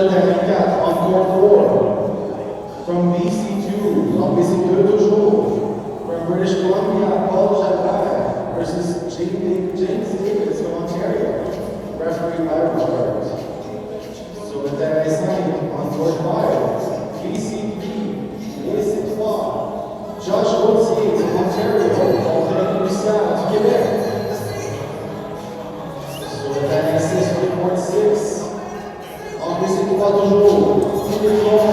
le terrain 4, encore 4. From BC2, en BC2 toujours. From British Columbia, Paul Jalbert versus James Davis from Ontario. Referee Irish Guard. Sur le terrain 5, en court 5. BC3, BC3. Josh Gauthier de Ontario, contre Lucien du Québec. Sur le terrain 6, report 6. En BC3 toujours, Philippe Nord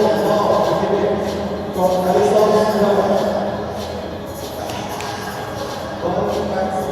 du Québec, contre Alexandre Sylvain. Bonne partie.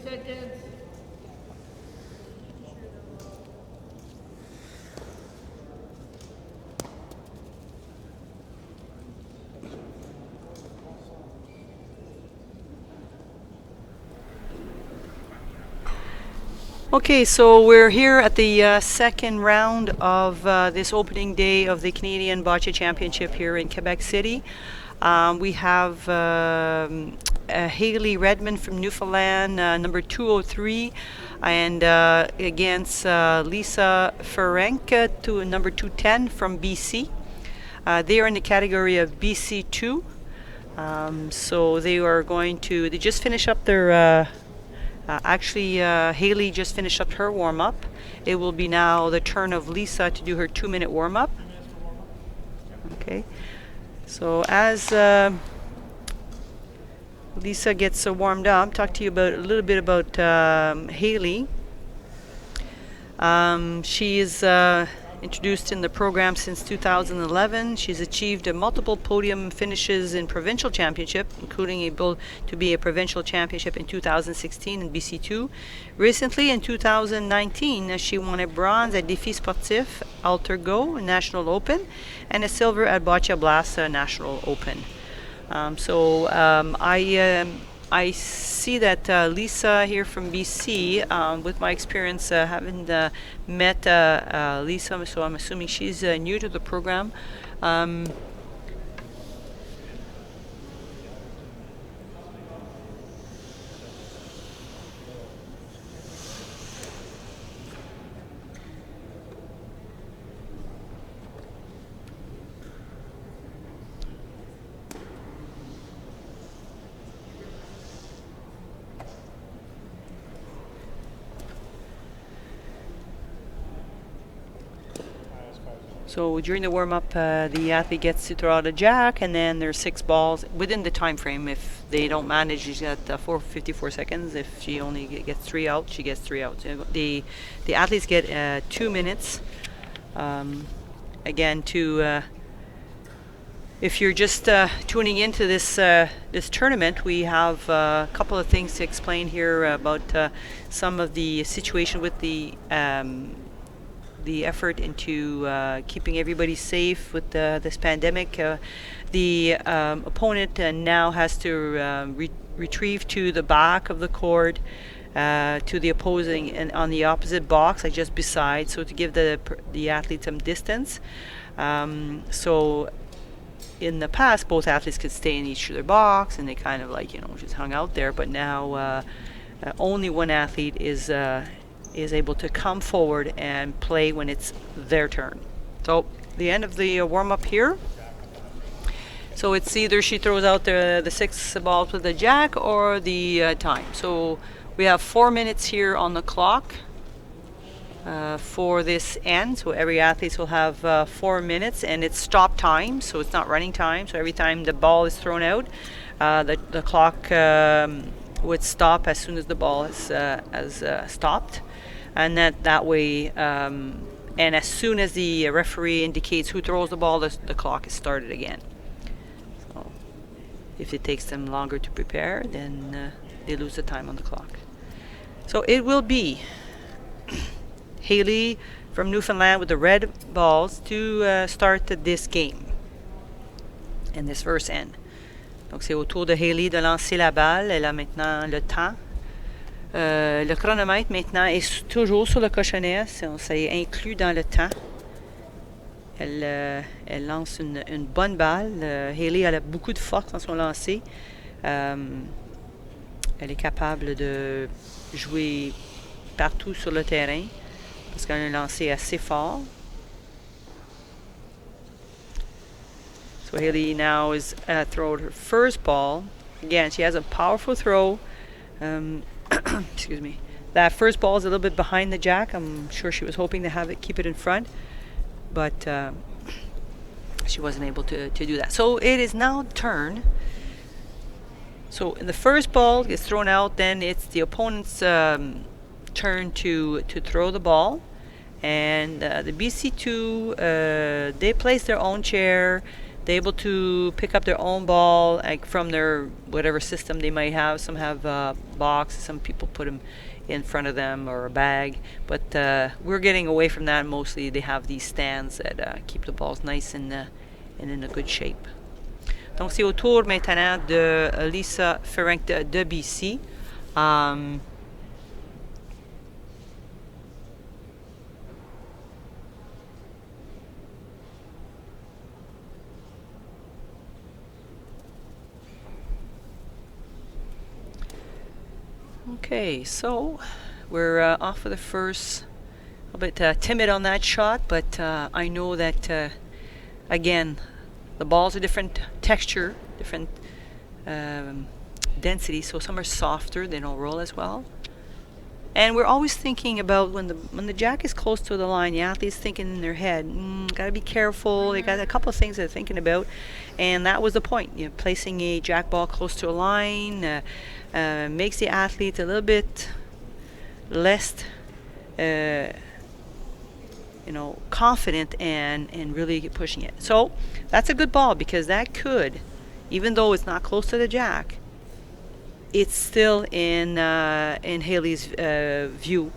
Seconds. Okay, so we're here at the second round of this opening day of the Canadian Bocce Championship here in Quebec City. We have Hayley Redmond from Newfoundland, number 203, and against Lisa Ferenc, to number 210 from BC. They are in the category of BC2. So they are going to, they just finished up their, Hayley just finished up her warm-up. It will be now the turn of Lisa to do her 2-minute warm-up. Okay. So as Lisa gets warmed up, talk to you about a little bit about Hayley. She is introduced in the program since 2011. She's achieved multiple podium finishes in provincial championship, including able to be a provincial championship in 2016 in BC2. Recently, in 2019, she won a bronze at Défi Sportif Alter Go National Open and a silver at Bocce Blast National Open. I see that Lisa here from BC, with my experience having met Lisa, so I'm assuming she's new to the program. So during the warm-up, the athlete gets to throw out a jack, and then there's 6 balls within the time frame. If they don't manage, she's got 54 seconds. If she only gets 3 out, she gets 3 out. So the athletes get 2 minutes. Again, if you're just tuning into this tournament, we have a couple of things to explain here about some of the situation with the effort into keeping everybody safe with this pandemic. The opponent now has to retrieve to the back of the court to the opposing and on the opposite box, like just beside, so to give the athlete some distance. So in the past, both athletes could stay in each of their box, and they kind of just hung out there. But now only one athlete is able to come forward and play when it's their turn. So the end of the warm-up here. So it's either she throws out the 6 balls with the jack or the time. So we have 4 minutes here on the clock for this end. So every athlete will have 4 minutes, and it's stop time, so it's not running time. So every time the ball is thrown out, the clock would stop as soon as the ball has stopped. And that way, and as soon as the referee indicates who throws the ball, the clock is started again. So if it takes them longer to prepare, then they lose the time on the clock. So it will be Hayley from Newfoundland with the red balls to start this game and this first end. Donc c'est au tour de Hayley de lancer la balle. Elle a maintenant le temps. Le chronomètre maintenant est toujours sur le cochonnet, ça est inclus dans le temps. Elle lance une bonne balle. Hayley, elle a beaucoup de force dans son lancer. Elle est capable de jouer partout sur le terrain parce qu'elle a un lancer assez fort. So Hayley now is throwing her first ball. Again, she has a powerful throw. Excuse me. That first ball is a little bit behind the jack. I'm sure she was hoping to keep it in front, but she wasn't able to do that. So it is now turn. So in the first ball gets thrown out, then it's the opponent's turn to throw the ball, and the BC2 they place their own chair. They're able to pick up their own ball, like from their whatever system they might have. Some have boxes, some people put them in front of them or a bag. But we're getting away from that. Mostly they have these stands that keep the balls nice and in a good shape. Donc c'est au tour maintenant de Lisa Ferenc de BC. Okay, so we're off for the first. A bit timid on that shot, but I know that again, the balls are different texture, different density. So some are softer; they don't roll as well. And we're always thinking about when the jack is close to the line, the athlete's thinking in their head, gotta be careful. They got a couple of things they're thinking about, and that was the point. Placing a jack ball close to a line makes the athlete a little bit less, confident and really pushing it. So that's a good ball because that could, even though it's not close to the jack, it's still in Hayley's view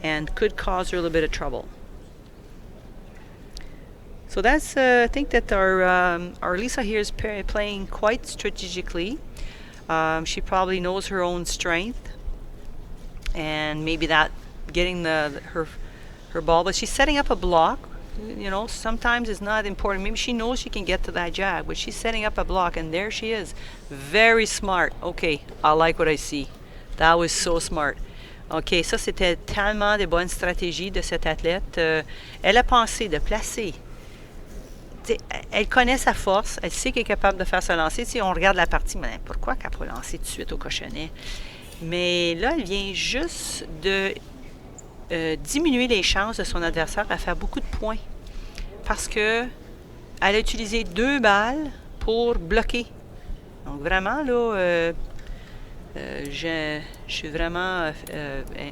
and could cause her a little bit of trouble. So that's I think that our Lisa here is playing quite strategically. She probably knows her own strength, and maybe that getting her ball, but she's setting up a block. Sometimes it's not important. Maybe she knows she can get to that jack, but she's setting up a block, and there she is. Very smart. Okay, I like what I see. That was so smart. Ok, ça c'était tellement de bonnes stratégies de cette athlète. Elle a pensé de placer. Elle connaît sa force, elle sait qu'elle est capable de faire se lancer. Si on regarde la partie, mais pourquoi qu'elle peut lancer tout de suite au cochonnet? Mais là, elle vient juste de diminuer les chances de son adversaire à faire beaucoup de points. parce que elle a utilisé 2 balles pour bloquer. Donc vraiment, là, je suis vraiment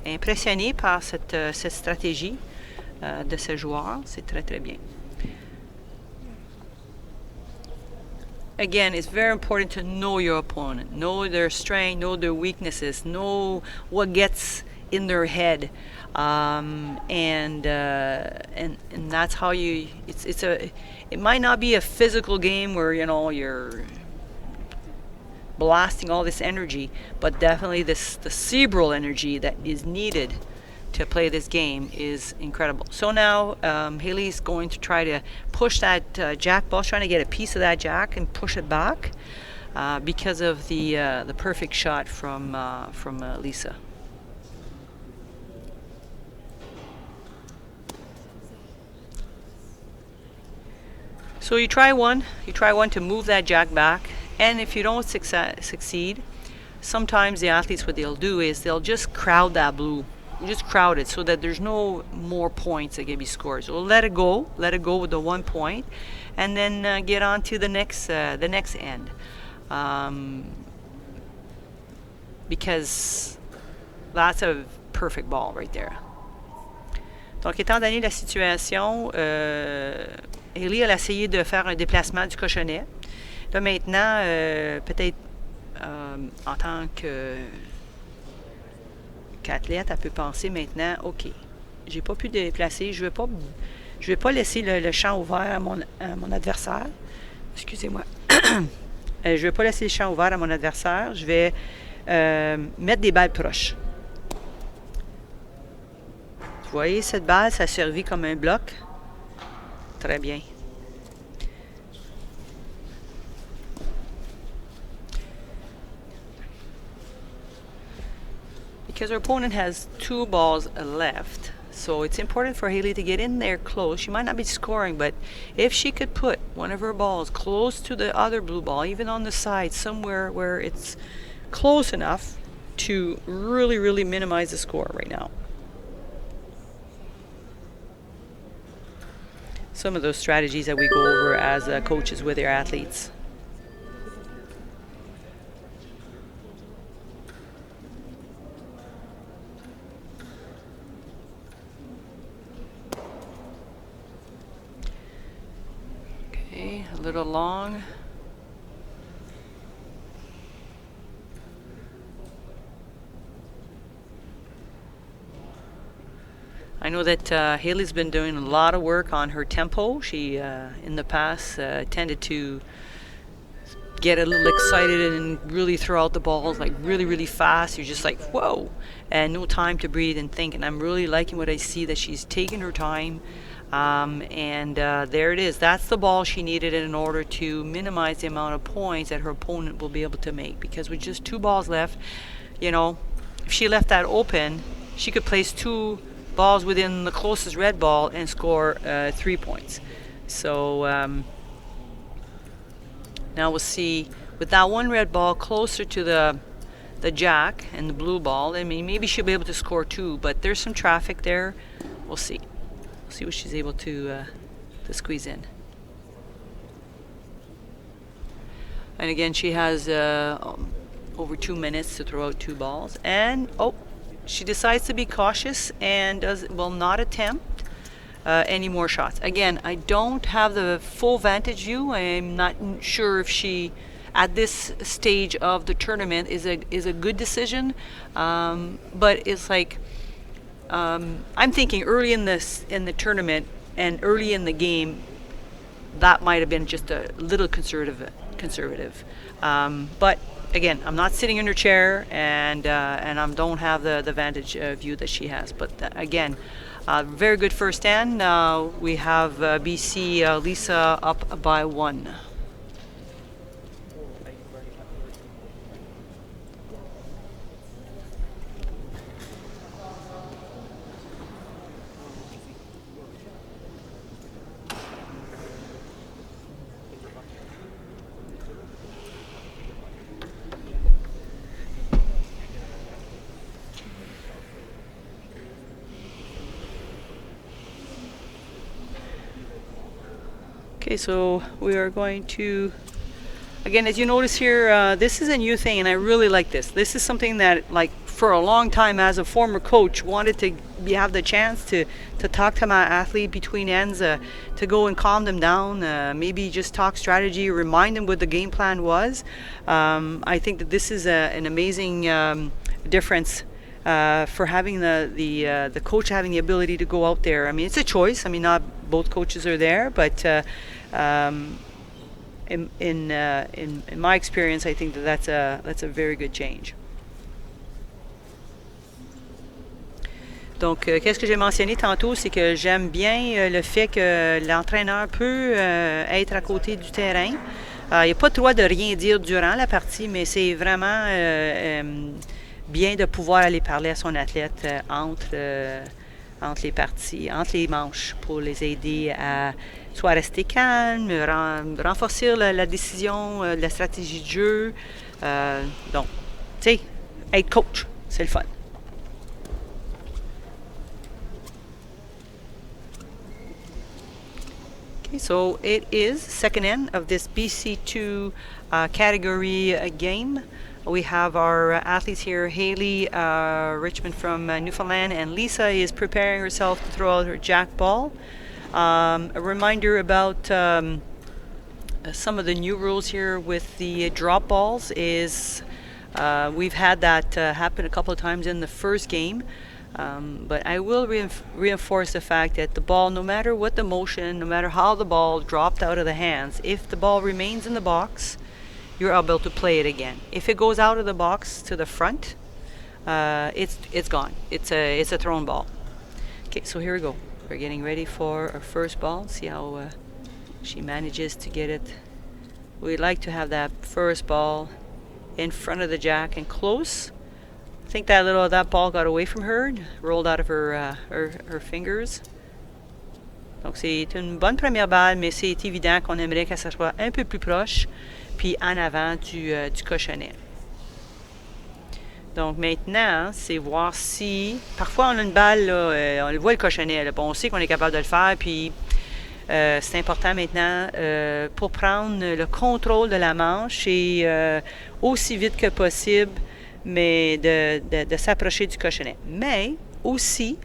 impressionné par cette stratégie de ce joueur. C'est très, très bien. Again, it's very important to know your opponent, know their strength, know their weaknesses, know what gets in their head, and that's how you. It might not be a physical game where you're blasting all this energy, but definitely the cerebral energy that is needed to play this game is incredible. So now Hayley's going to try to push that jack ball, trying to get a piece of that jack and push it back because of the perfect shot from Lisa. So you try one to move that jack back, and if you don't succeed, sometimes the athletes, what they'll do is they'll just crowd that blue. Just crowd it so that there's no more points that can be scored. So let it go with the 1 point, and then get on to the next end, because that's a perfect ball right there. Donc étant donné la situation, Hayley elle a essayé de faire un déplacement du cochonnet. Là maintenant, peut-être en tant qu'athlète, elle peut penser maintenant, OK, j'ai pas pu déplacer, je vais pas laisser le champ ouvert à mon adversaire. Excusez-moi. Je vais pas laisser le champ ouvert à mon adversaire. Je vais mettre des balles proches. Vous voyez, cette balle, ça a servi comme un bloc. Très bien. Because her opponent has 2 balls left, so it's important for Hayley to get in there close. She might not be scoring, but if she could put one of her balls close to the other blue ball, even on the side, somewhere where it's close enough to really, really minimize the score right now. Some of those strategies that we go over as coaches with their athletes. Okay, a little long. I know that Hayley's been doing a lot of work on her tempo. She, in the past, tended to get a little excited and really throw out the balls like really, really fast. You're just like, whoa, and no time to breathe and think. And I'm really liking what I see, that she's taking her time. And there it is. That's the ball she needed in order to minimize the amount of points that her opponent will be able to make. Because with just 2 balls left, if she left that open, she could place 2 balls within the closest red ball and score 3 points. So now we'll see with that 1 red ball closer to the jack and the blue ball. I mean, maybe she'll be able to score 2, but there's some traffic there. We'll see. We'll see what she's able to squeeze in. And again, she has over 2 minutes to throw out 2 balls. And she decides to be cautious and will not attempt any more shots. Again, I don't have the full vantage view. I'm not sure if she, at this stage of the tournament, is a good decision. But it's like I'm thinking early in the tournament and early in the game, that might have been just a little conservative. But again, I'm not sitting in her chair, and I don't have the vantage view that she has. But again, very good first stand. We have BC Lisa up by 1. Okay, so we are going to, again, as you notice here, this is a new thing, and I really like this. This is something that, like, for a long time as a former coach, wanted to have the chance to talk to my athlete between ends, to go and calm them down, maybe just talk strategy, remind them what the game plan was. I think that this is an amazing difference for having the coach having the ability to go out there. I mean, it's a choice. I mean, not both coaches are there, but in my experience, I think that's a very good change. Donc, qu'est-ce que j'ai mentionné tantôt, c'est que j'aime bien le fait que l'entraîneur peut être à côté du terrain. Il n'y a pas de droit de rien dire durant la partie, mais c'est vraiment bien de pouvoir aller parler à son athlète entre les parties, entre les manches, pour les aider à soit rester calme, renforcer la décision, la stratégie de jeu. Donc, tu sais, être coach, c'est le fun. Okay, so it is second end of this BC2 category game. We have our athletes here, Hayley, Redmond from Newfoundland, and Lisa is preparing herself to throw out her jack ball. A reminder about some of the new rules here with the drop balls is we've had that happen a couple of times in the first game. But I will reinforce the fact that the ball, no matter what the motion, no matter how the ball dropped out of the hands, if the ball remains in the box, you're able to play it again. If it goes out of the box to the front, it's gone. It's a thrown ball. Okay, so here we go. We're getting ready for our first ball. See how she manages to get it. We'd like to have that first ball in front of the jack and close. I think that ball got away from her, rolled out of her fingers. Donc c'est une bonne première balle, mais c'est évident qu'on aimerait qu'elle soit un peu plus proche, puis en avant du cochonnet. Donc maintenant, c'est voir si... Parfois on a une balle, là, on le voit le cochonnet, là, bon, on sait qu'on est capable de le faire, puis c'est important maintenant pour prendre le contrôle de la manche et aussi vite que possible, mais de s'approcher du cochonnet. Mais aussi,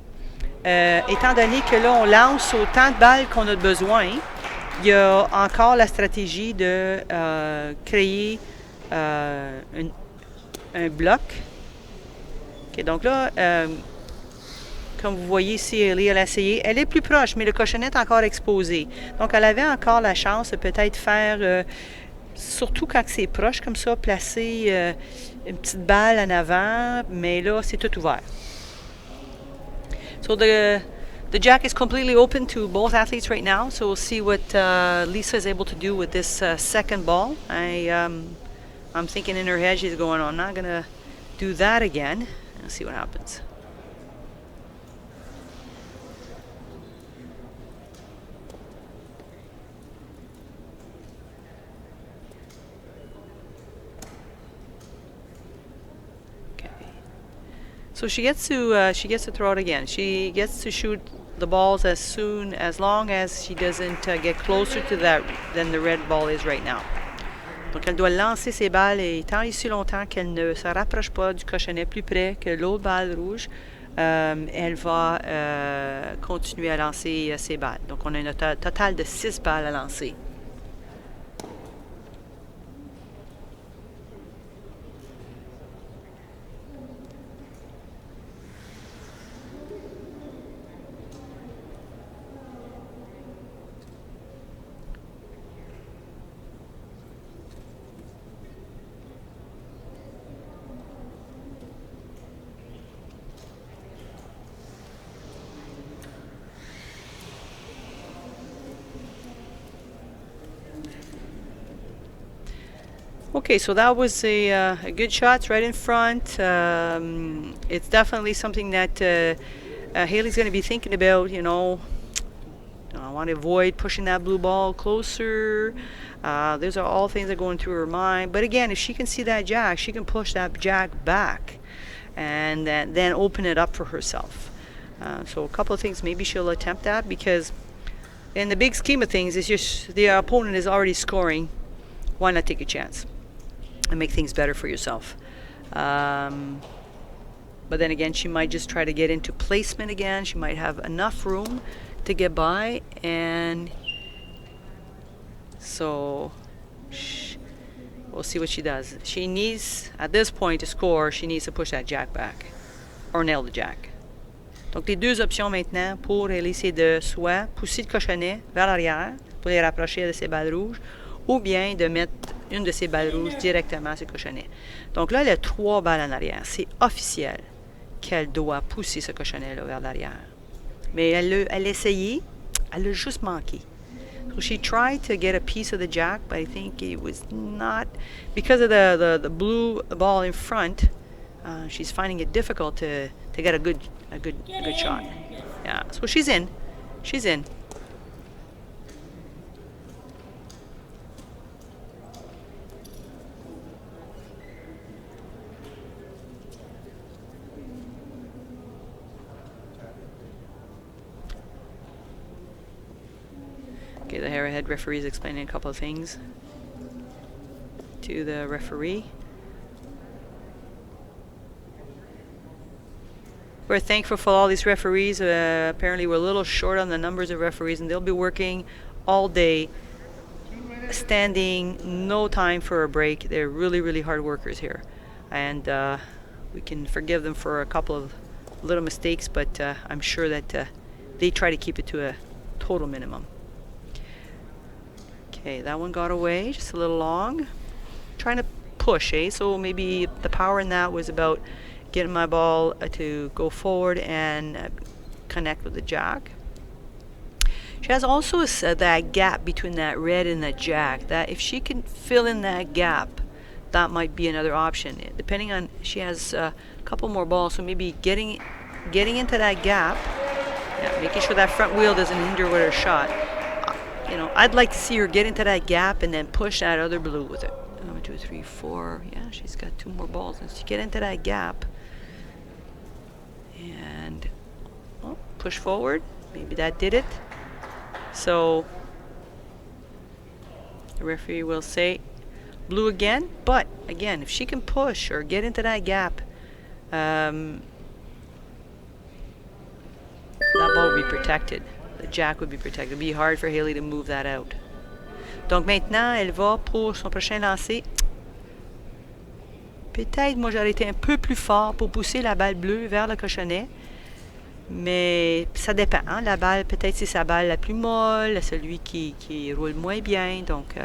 étant donné que là, on lance autant de balles qu'on a besoin, il y a encore la stratégie de créer un bloc. Okay, donc là, comme vous voyez ici, Hayley, elle a essayé. Elle est plus proche, mais le cochonnet est encore exposé. Donc, elle avait encore la chance de peut-être faire... surtout quand c'est proche comme ça, placer une petite balle en avant, mais là, c'est tout ouvert. So the jack is completely open to both athletes right now, so we'll see what Lisa is able to do with this second ball. I'm thinking in her head, she's going, I'm not going to do that again. Let's see what happens. So she gets to throw it again. She gets to shoot the balls as long as she doesn't get closer to that than the red ball is right now. Donc elle doit lancer ses balles et tant et si longtemps qu'elle ne se rapproche pas du cochonnet plus près que l'autre balle rouge, elle va continuer à lancer ses balles. Donc on a un total de 6 balles à lancer. Okay, so that was a good shot right in front. It's definitely something that Hayley's going to be thinking about, you know. I want to avoid pushing that blue ball closer. Those are all things that are going through her mind. But again, if she can see that jack, she can push that jack back and then open it up for herself. So a couple of things, maybe she'll attempt that because in the big scheme of things, it's just the opponent is already scoring. Why not take a chance and make things better for yourself? But then again, she might just try to get into placement again. She might have enough room to get by, and so we'll see what she does. She needs, at this point, to score, she needs to push that jack back or nail the jack. Donc les deux options maintenant pour Hayley, c'est de soit pousser le cochonnet vers l'arrière pour les rapprocher de ses balles rouges, ou bien de mettre une de ses balles rouges directement sur le cochonnet. Donc là, elle a 3 balles en arrière. C'est officiel qu'elle doit pousser ce cochonnet-là vers l'arrière. Mais elle a essayé, elle a juste manqué. So she tried to get a piece of the jack, but I think it was not, because of the blue ball in front. She's finding it difficult to get a good shot. Yeah, so she's in. She's in. Okay, the head referee is explaining a couple of things to the referee. We're thankful for all these referees. Apparently we're a little short on the numbers of referees, and they'll be working all day, standing, no time for a break. They're really, really hard workers here. And we can forgive them for a couple of little mistakes, but I'm sure that they try to keep it to a total minimum. Okay, that one got away, just a little long. Trying to push, so maybe the power in that was about getting my ball to go forward and connect with the jack. She has also that gap between that red and that jack, that if she can fill in that gap, that might be another option. Depending on, she has a couple more balls, so maybe getting into that gap, making sure that front wheel doesn't hinder with her shot. I'd like to see her get into that gap and then push that other blue with it. 1, 2, 3, 4. Yeah, she's got 2 more balls. And she get into that gap and push forward. Maybe that did it. So the referee will say blue again. But again, if she can push or get into that gap, that ball would be protected. The jack would be protected. It would be hard for Hayley to move that out. Donc maintenant, elle va pour son prochain lancer. Peut-être, moi, j'aurais été un peu plus fort pour pousser la balle bleue vers le cochonnet. Mais ça dépend. Hein? La balle, peut-être c'est sa balle la plus molle, celui qui roule moins bien. Donc,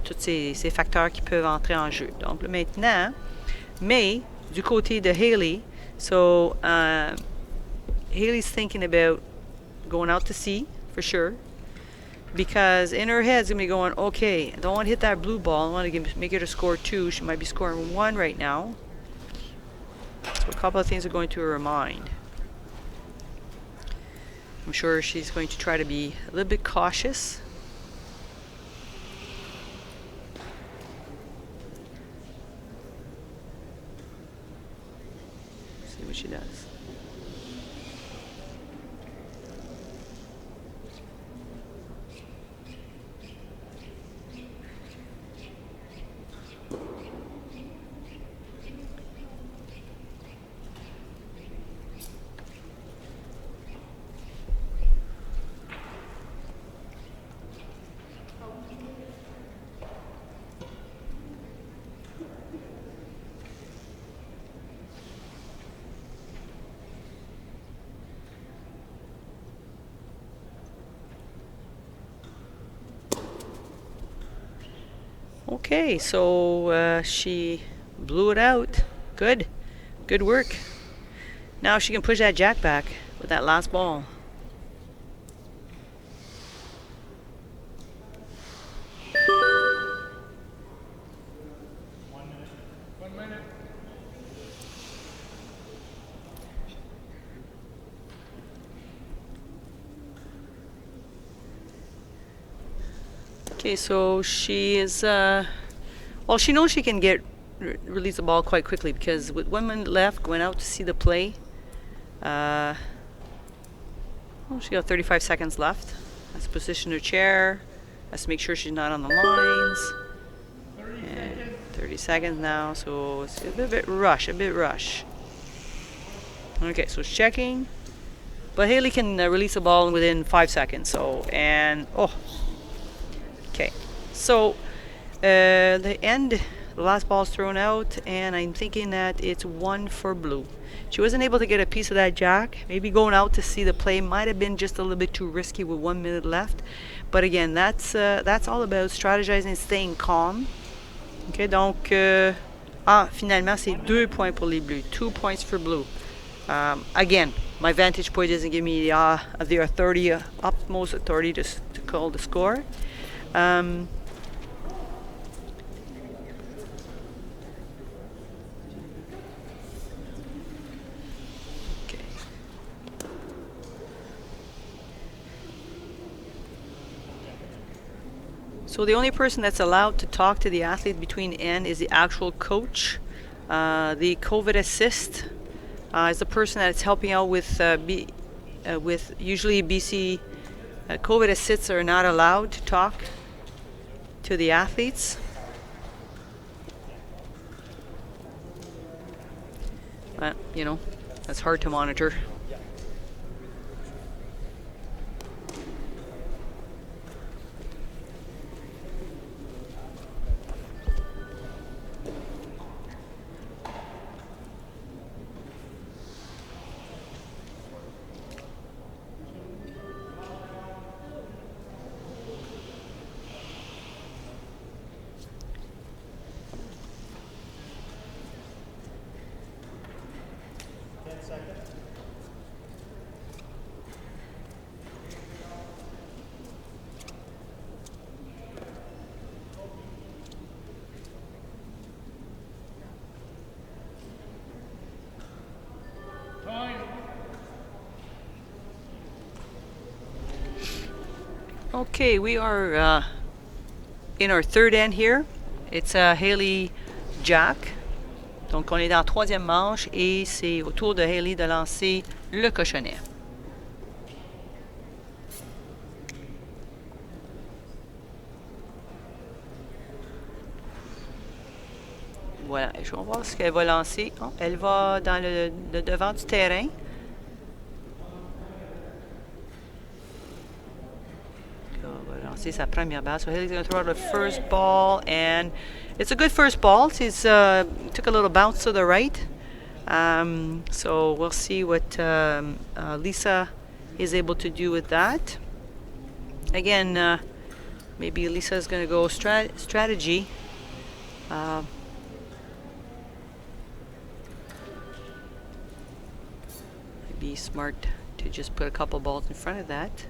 tous ces facteurs qui peuvent entrer en jeu. Donc maintenant, mais du côté de Hayley, so Hayley's thinking about going out to sea for sure, because in her head it's gonna be going, okay, I don't want to hit that blue ball. I want to make her to score 2. She might be scoring 1 right now. So a couple of things are going through her mind. I'm sure she's going to try to be a little bit cautious. See what she does. Okay, so she blew it out. Good work. Now she can push that jack back with that last ball. Okay, so she is, well, she knows she can release the ball quite quickly, because with 1 minute left, going out to see the play, well, she got 35 seconds left. Has to position her chair. Has to make sure she's not on the lines. And 30 seconds now, so it's a bit rush, Okay, so it's checking. But Hayley can release the ball within 5 seconds. Okay. So the last ball's thrown out, and I'm thinking that it's 1 for blue. She wasn't able to get a piece of that jack. Maybe going out to see the play might have been just a little bit too risky with 1 minute left. But again, that's all about strategizing and staying calm. Okay, donc finalement c'est 2 points pour les bleus, 2 points for blue. Again, my vantage point doesn't give me the authority, utmost authority to call the score. So the only person that's allowed to talk to the athlete between end is the actual coach. The COVID assist is the person that's helping out with usually BC. COVID assists are not allowed to talk to the athletes. But, that's hard to monitor. Okay, we are in our third end here. It's Hayley Jack. Donc on est dans la troisième manche et c'est au tour de Hayley de lancer le cochonnet. Voilà, je vais voir ce qu'elle va lancer. Oh, elle va dans le devant du terrain. C'est sa première balle. So Hayley's going to throw out the first ball, and it's a good first ball. She's took a little bounce to the right. So we'll see what Lisa is able to do with that. Again, maybe Lisa's going to go strategy. Be smart to just put a couple balls in front of that.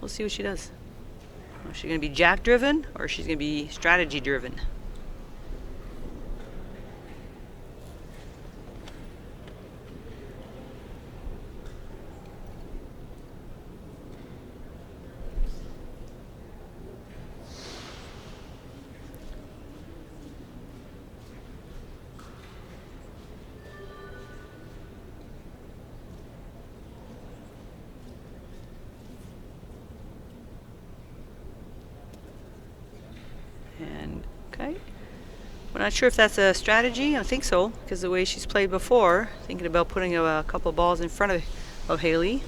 We'll see what she does. Is she going to be jack driven or she's going to be strategy driven? Okay. We're not sure if that's a strategy. I think so, because the way she's played before, thinking about putting a couple of balls in front of Hayley.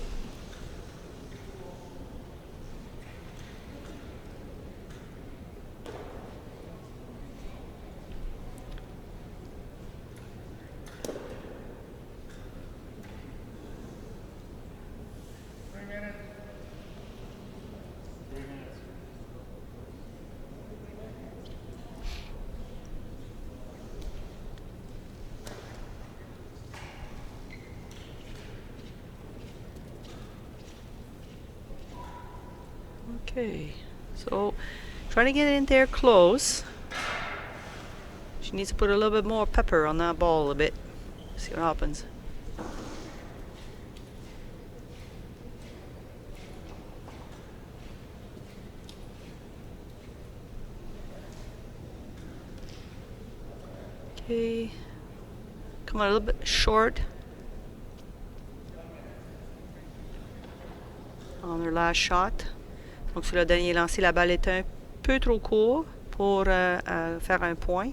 Okay, so trying to get in there close. She needs to put a little bit more pepper on that ball a little bit. See what happens. Okay, come on, a little bit short on their last shot. Donc sur le dernier lancer, la balle est un peu trop courte pour faire un point.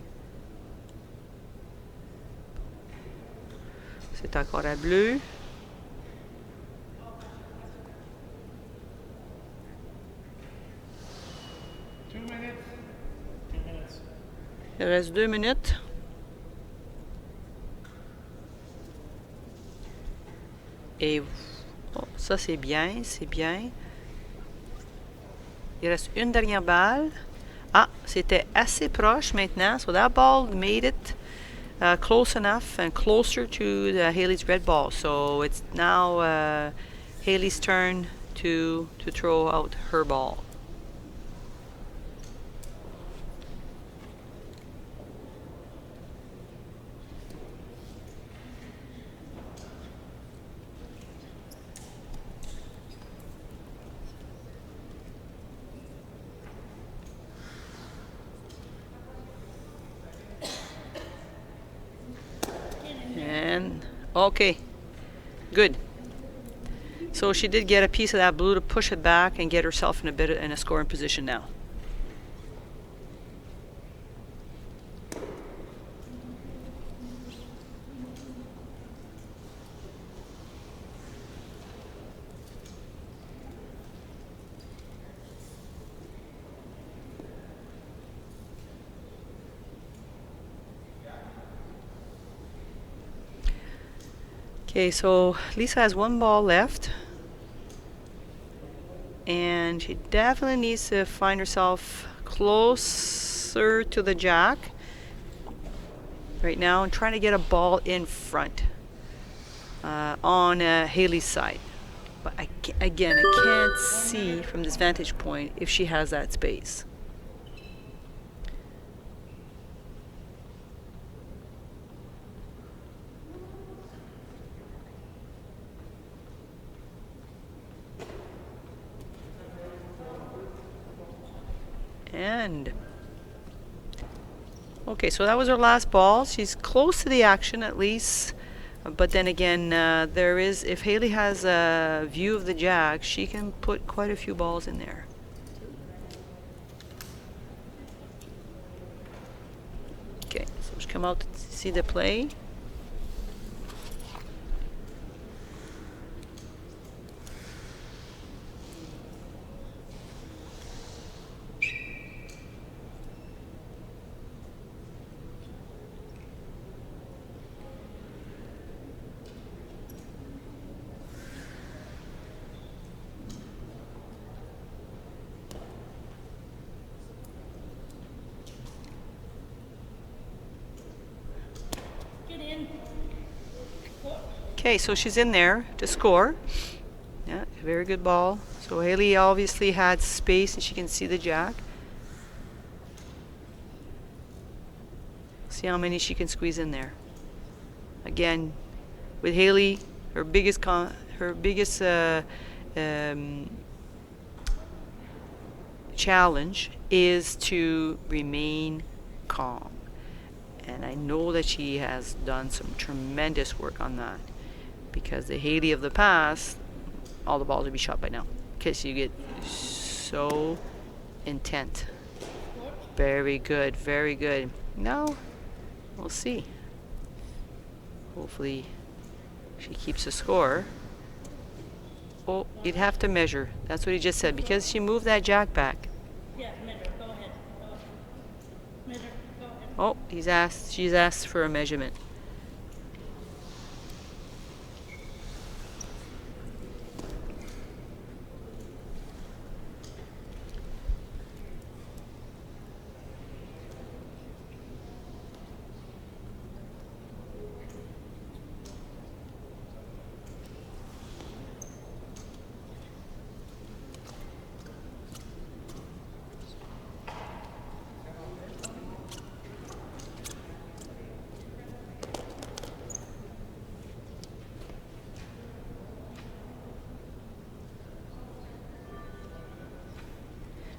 C'est encore à bleu. Il reste 2 minutes. Et oh, ça, c'est bien, c'est bien. Il reste une dernière balle. Ah, c'était assez proche maintenant. So that ball made it close enough and closer to Hayley's red ball. So it's now Hayley's turn to throw out her ball. And okay, good. So she did get a piece of that blue to push it back and get herself in a scoring position now. Okay, so Lisa has one ball left. And she definitely needs to find herself closer to the jack right now and trying to get a ball in front on Hayley's side. But again, I can't see from this vantage point if she has that space. And okay, so that was her last ball. She's close to the action at least, but then again, there is, if Hayley has a view of the jack, she can put quite a few balls in there. Okay, so she come out to see the play. Okay, so she's in there to score. Yeah, very good ball. So Hayley obviously had space and she can see the jack. See how many she can squeeze in there. Again, with Hayley, her biggest challenge is to remain calm. And I know that she has done some tremendous work on that. Because the Hayley of the past, all the balls would be shot by now. Because you get so intent. Very good, very good. Now, we'll see. Hopefully, she keeps the score. Oh, you'd have to measure. That's what he just said. Because she moved that jack back. Yeah, measure. Go ahead. Measure. Go ahead. Oh, she's asked for a measurement.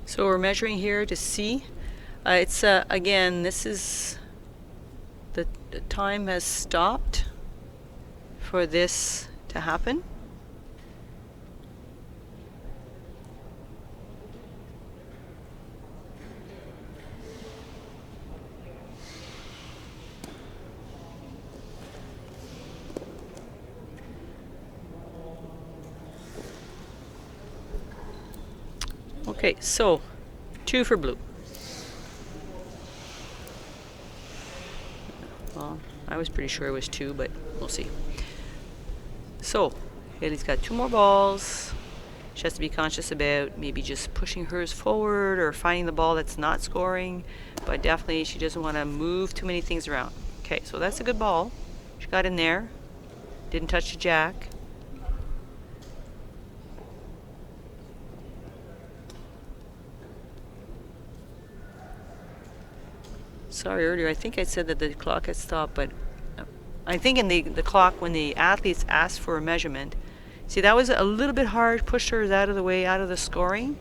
So we're measuring here to see. It's again, this is the time has stopped for this to happen. Okay, so 2 for blue. Well, I was pretty sure it was 2, but we'll see. So, Hayley's got 2 more balls. She has to be conscious about maybe just pushing hers forward or finding the ball that's not scoring, but definitely she doesn't want to move too many things around. Okay, so that's a good ball. She got in there. Didn't touch the jack. Sorry, earlier I think I said that the clock had stopped, but I think in the clock when the athletes asked for a measurement, see that was a little bit hard, pushed her out of the way, out of the scoring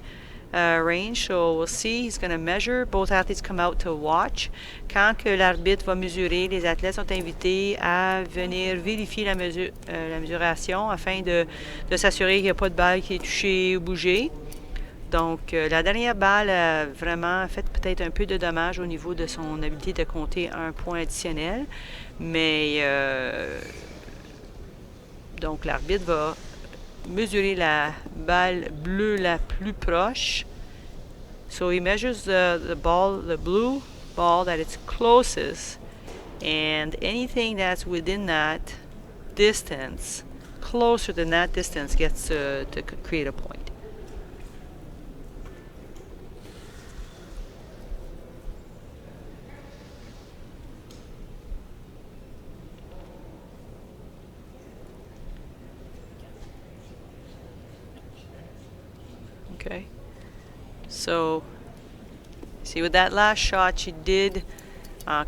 range. So we'll see, he's going to measure. Both athletes come out to watch. Quand que l'arbitre va mesurer, les athlètes sont invités à venir vérifier la mesuration afin de s'assurer qu'il n'y a pas de balle qui est touchée ou bougée. Donc, la dernière balle a vraiment fait peut-être un peu de dommage au niveau de son habilité de compter un point additionnel. Mais, donc, l'arbitre va mesurer la balle bleue la plus proche. So, he measures the ball, the blue ball that it's closest. And anything that's within that distance, closer than that distance, gets to create a point. Okay, so see with that last shot she did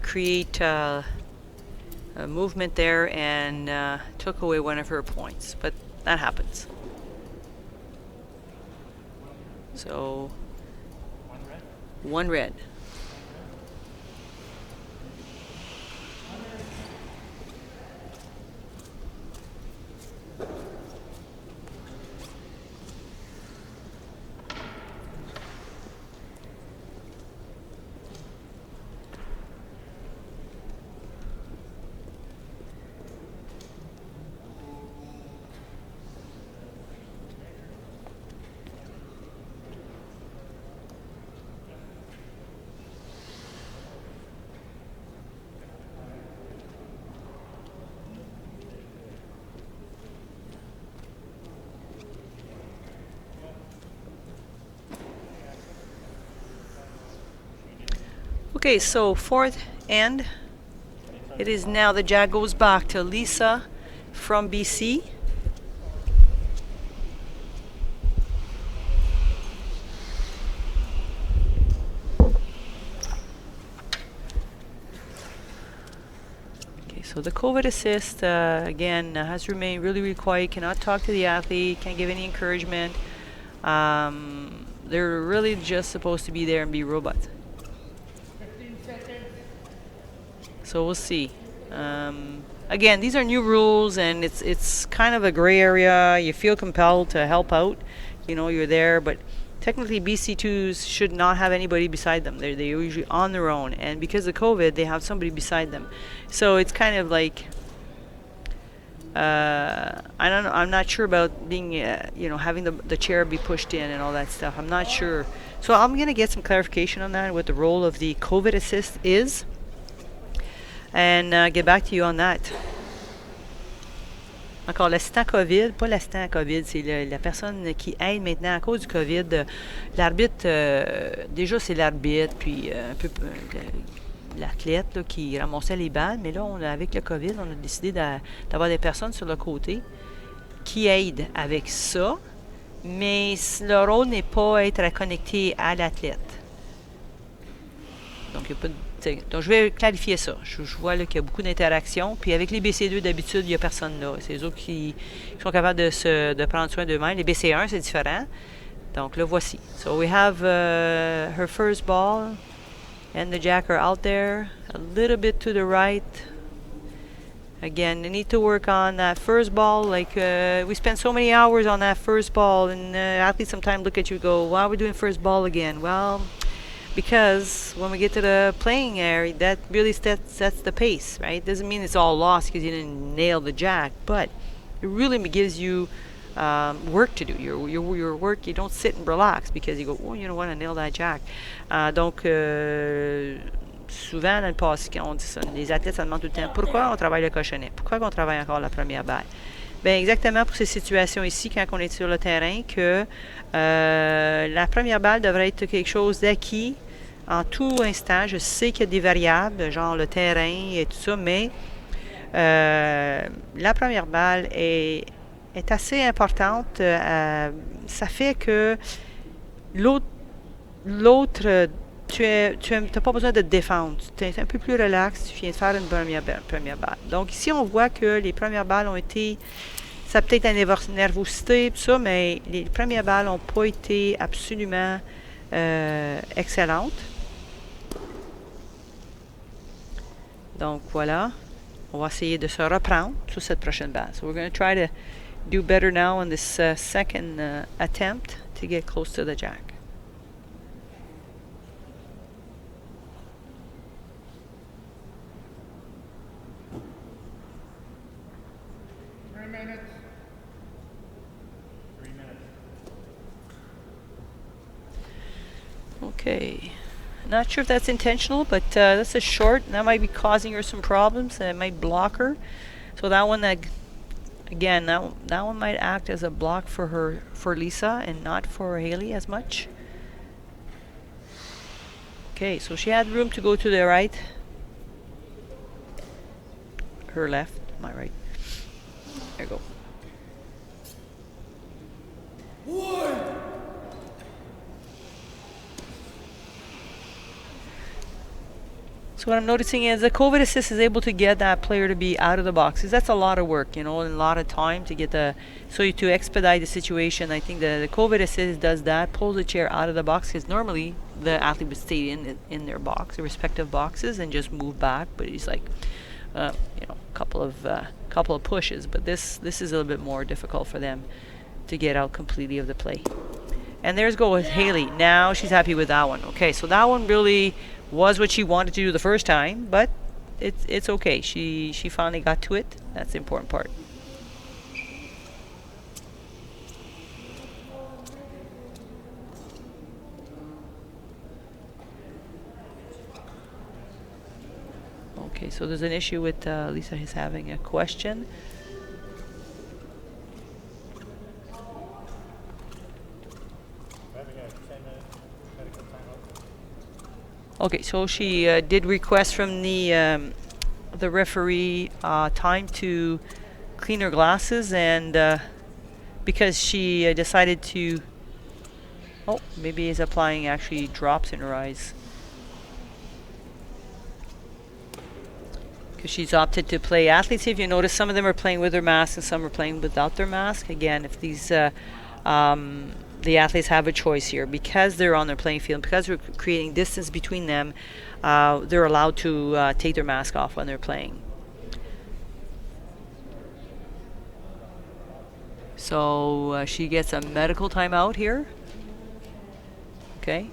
create a movement there and took away one of her points, but that happens. So 1 red. Okay, so 4th end. It is now the jack goes back to Lisa from BC. Okay, so the COVID assist again has remained really quiet. Cannot talk to the athlete. Can't give any encouragement. They're really just supposed to be there and be robots. So we'll see. Again, these are new rules, and it's kind of a gray area. You feel compelled to help out. You know, you're there, but technically BC2s should not have anybody beside them. They're usually on their own, and because of COVID, they have somebody beside them. So it's kind of like I don't know. I'm not sure about being, you know, having the chair be pushed in and all that stuff. I'm not sure. So I'm gonna get some clarification on that, what the role of the COVID assist is. And get back to you on that. Encore l'assistant COVID, pas l'assistant COVID, c'est la personne qui aide maintenant à cause du COVID. L'arbitre, déjà c'est l'arbitre, puis un peu l'athlète là, qui ramassait les balles, mais là, avec le COVID, on a décidé d'avoir des personnes sur le côté qui aident avec ça, mais leur rôle n'est pas être connecté à l'athlète. Donc, il n'y a pas de donc, je vais clarifier ça. Je vois qu'il y a beaucoup d'interactions. Puis avec les BC2, d'habitude, il n'y a personne là. C'est eux autres qui sont capables de prendre soin d'eux-mêmes. Les BC1, c'est différent. Donc, le voici. So, we have her first ball. And the jack are out there. A little bit to the right. Again, they need to work on that first ball. Like, we spend so many hours on that first ball. And athletes sometimes look at you and go, why are we doing first ball again? Well, because when we get to the playing area, that really sets the pace, right? Doesn't mean it's all lost because you didn't nail the jack, but it really gives you work to do. Your work, you don't sit and relax because you go, oh, you know what, I nailed that jack. Donc, souvent, dans le passé, quand on dit ça, les athlètes, ça demande tout le temps, pourquoi on travaille le cochonnet? Pourquoi on travaille encore la première balle? Bien, exactement pour ces situations ici, quand on est sur le terrain, que la première balle devrait être quelque chose d'acquis en tout instant. Je sais qu'il y a des variables, genre le terrain et tout ça, mais la première balle est assez importante. Ça fait que l'autre, tu n'as pas besoin de te défendre. Tu es un peu plus relax, tu viens de faire une première balle. Donc ici, on voit que les premières balles ont été, ça peut être la nervosité, tout ça, mais les premières balles n'ont pas été absolument excellentes. Donc voilà, on va essayer de se reprendre sur cette prochaine balle. So we're going to try to do better now on this second attempt to get close to the jack. Okay. Not sure if that's intentional, but that's a short. That might be causing her some problems. It might block her. So that one, again, that one might act as a block for Lisa and not for Hayley as much. Okay, so she had room to go to the right. Her left, my right. There you go. So what I'm noticing is the COVID assist is able to get that player to be out of the boxes. That's a lot of work, and a lot of time to get to expedite the situation. I think the COVID assist does that, pulls the chair out of the box, because normally the athlete would stay in their box, their respective boxes, and just move back. But he's like, couple of pushes. But this is a little bit more difficult for them to get out completely of the play. And there's go with Hayley. Now she's happy with that one. Okay, so that one really was what she wanted to do the first time, but it's okay. She finally got to it. That's the important part. Okay, so there's an issue with Lisa is having a question. Okay, so she did request from the referee time to clean her glasses, and because she decided to, maybe is applying actually drops in her eyes. Because she's opted to play athletes. If you notice, some of them are playing with their mask and some are playing without their mask. Again, if these the athletes have a choice here, because they're on their playing field, because we're creating distance between them, they're allowed to take their mask off when they're playing. So she gets a medical timeout here. Okay.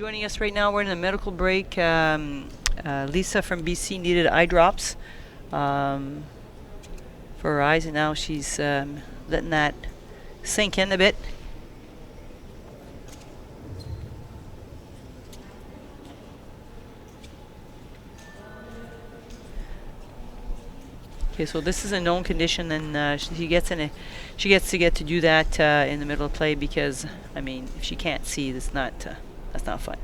joining us right now. We're in a medical break. Lisa from BC needed eye drops for her eyes, and now she's letting that sink in a bit. Okay, so this is a known condition, and she gets to get to do that in the middle of play because, I mean, if she can't see, that's not fun.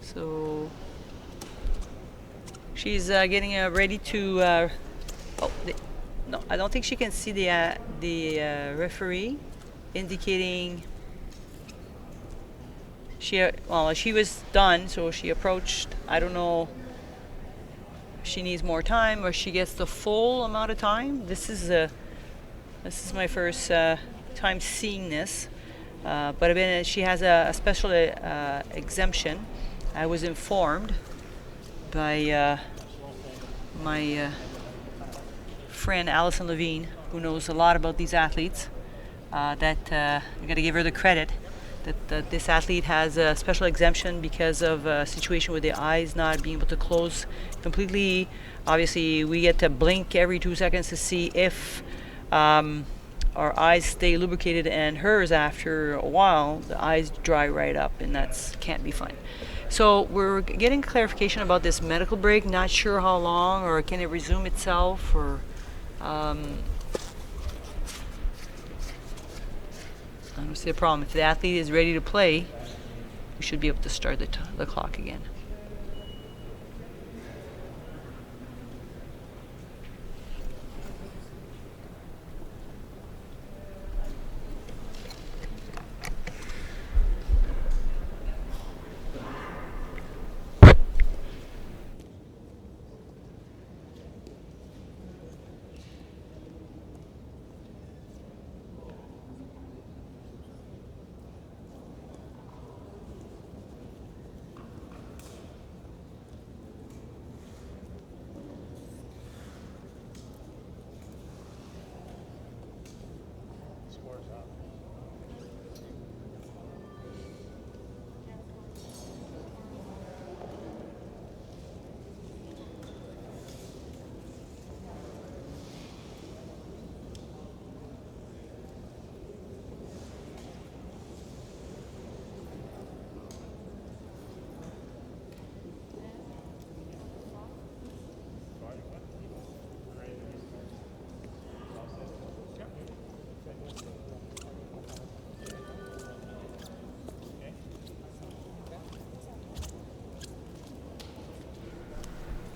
So she's getting ready to. No, I don't think she can see the referee indicating. She was done, so she approached. I don't know. If she needs more time, or she gets the full amount of time. This is my first time seeing this, but she has a special exemption. I was informed by my friend Alison Levine, who knows a lot about these athletes, that I got to give her the credit that this athlete has a special exemption because of a situation with the eyes not being able to close completely. Obviously, we get to blink every 2 seconds to see if our eyes stay lubricated, and hers, after a while, the eyes dry right up, and that can't be fun. So we're getting clarification about this medical break. Not sure how long, or can it resume itself, or I don't see a problem. If the athlete is ready to play, we should be able to start the clock again.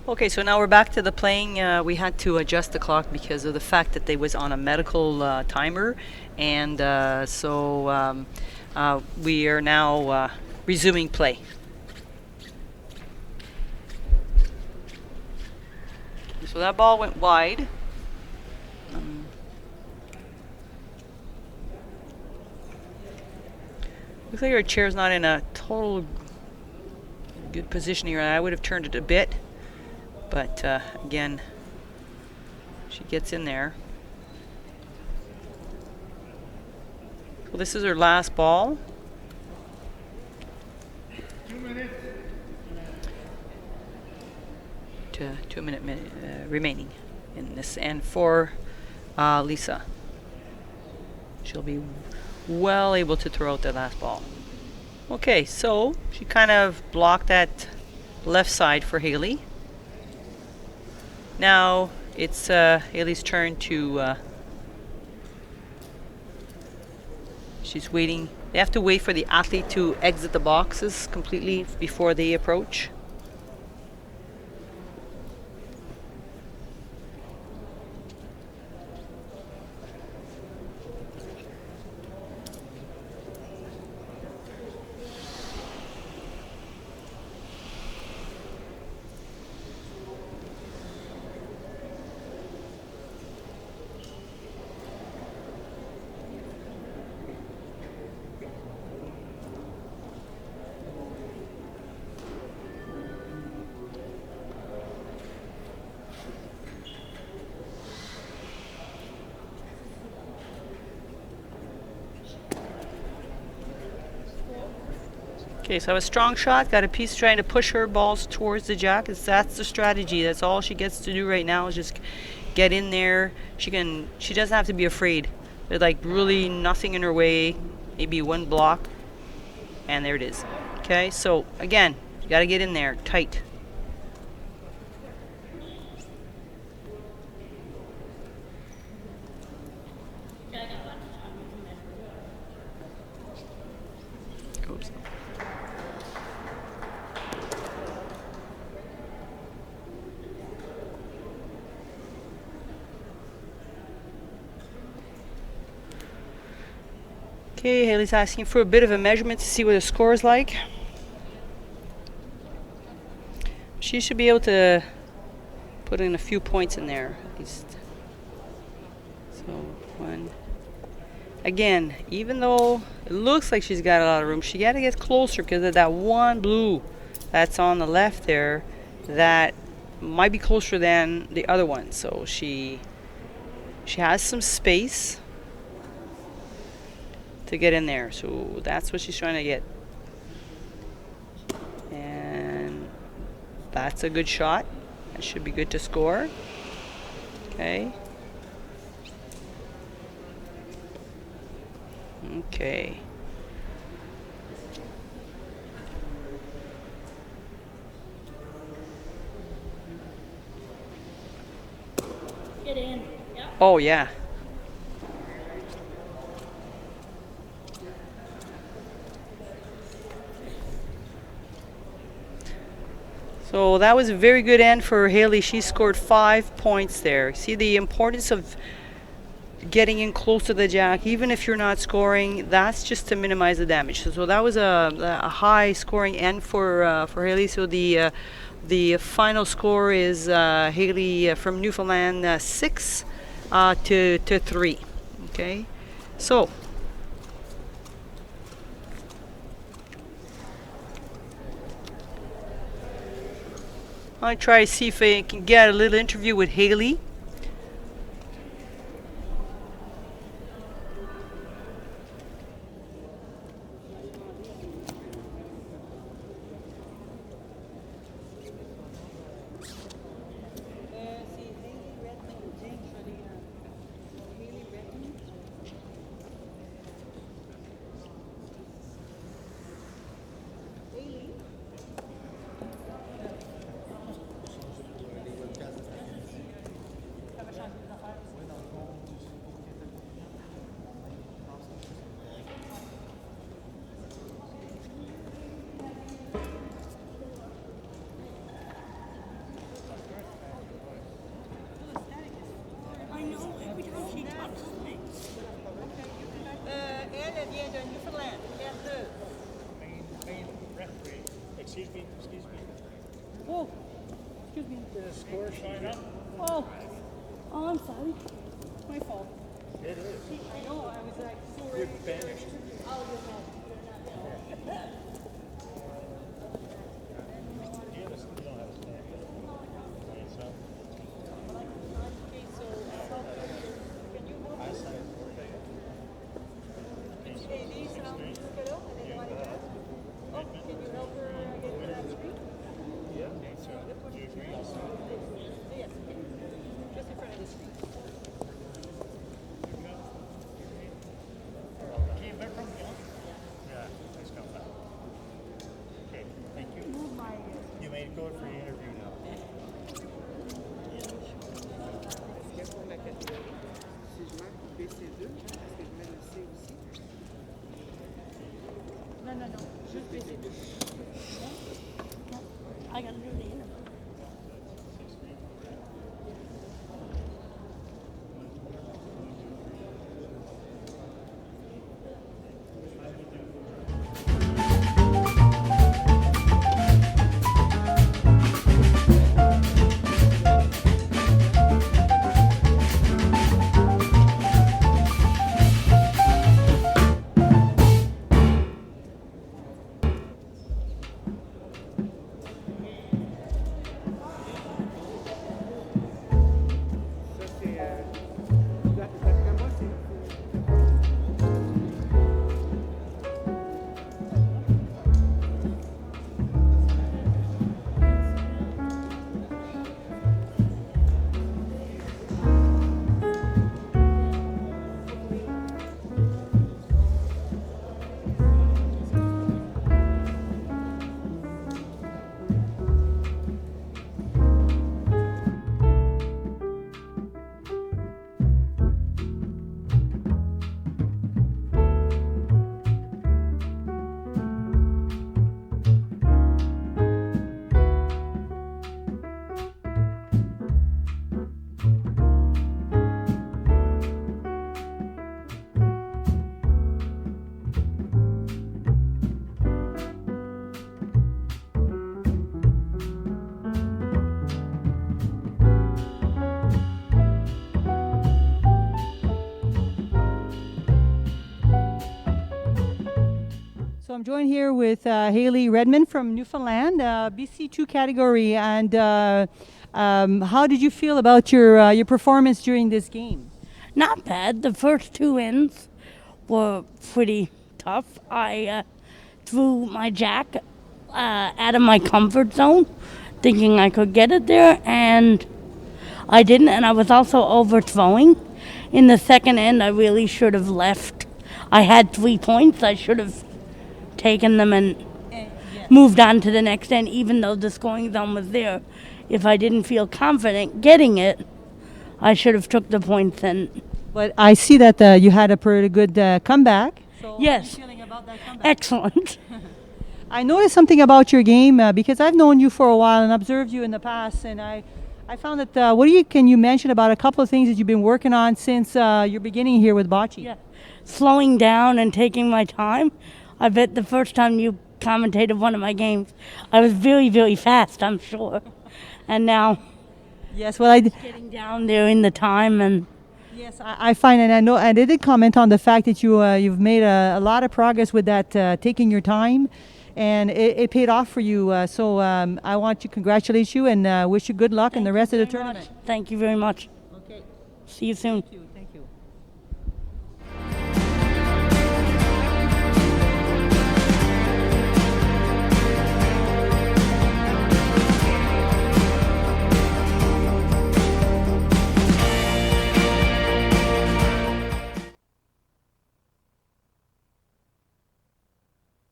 Okay, so now we're back to the playing. We had to adjust the clock because of the fact that they was on a medical timer, and so we are now resuming play. So that ball went wide. Looks like our chair's not in a total good position here. I would have turned it a bit. But again, she gets in there. Well, this is her last ball. 2 minutes. 2 minute remaining in this, and for Lisa, she'll be well able to throw out the last ball. Okay, so she kind of blocked that left side for Hayley. Now it's Hayley's turn to. She's waiting. They have to wait for the athlete to exit the boxes completely before they approach. Okay, so a strong shot, got a piece trying to push her balls towards the jack. That's the strategy. That's all she gets to do right now is just get in there. She doesn't have to be afraid. There's like really nothing in her way, maybe one block, and there it is. Okay, so again, you gotta get in there, tight. Oops. Okay, Hayley's asking for a bit of a measurement to see what the score is like. She should be able to put in a few points in there at least. So one. Again, even though it looks like she's got a lot of room, she got to get closer because of that one blue that's on the left there that might be closer than the other one. So she has some space to get in there. So that's what she's trying to get. And that's a good shot. That should be good to score. Okay. Okay. Get in. Yep. Oh, yeah. So that was a very good end for Hayley. She scored 5 points there. See the importance of getting in close to the jack, even if you're not scoring. That's just to minimize the damage. So that was a high scoring end for Hayley. So the final score is Hayley from Newfoundland 6 to 3. Okay, so. I'll try to see if I can get a little interview with Hayley. I know, every time she touches me. Elle vient de Newfoundland. Main referee, excuse me. Oh, excuse me. The score shine up? Oh, I'm sorry. My fault. It is. I know, I was like so You're banished. Oh, you're not. You don't have a stand. Right, so Okay, so can you help I signed for it. Hey, these, look it up and then line it up? Oh, can you help her get to that street? Yeah. So, do you agree? I'll sign for it. Yes, just in front of the street. Came back from John? Yeah, nice come back. I'm joined here with Hayley Redmond from Newfoundland, BC2 category. And how did you feel about your performance during this game? Not bad. The first two ends were pretty tough. I threw my jack out of my comfort zone, thinking I could get it there, and I didn't. And I was also overthrowing. In the second end, I really should have left. I had 3 points. I should have taken them and moved on to the next end, even though the scoring zone was there. If I didn't feel confident getting it, I should have took the points and. But I see that you had a pretty good comeback. So Yes. How are you feeling about that comeback? Excellent. I noticed something about your game because I've known you for a while and observed you in the past, and I found that. Can you mention about a couple of things that you've been working on since your beginning here with bocce? Yeah. Slowing down and taking my time. I bet the first time you commentated one of my games, I was very, very fast, I'm sure. And now Yes. Well, getting down there in the time and. Yes, I find, and I know, and I did comment on the fact that you've made a lot of progress with that, taking your time, and it paid off for you. So I want to congratulate you and wish you good luck in the rest of the tournament. Thank you very much. Okay. See you soon. Thank you.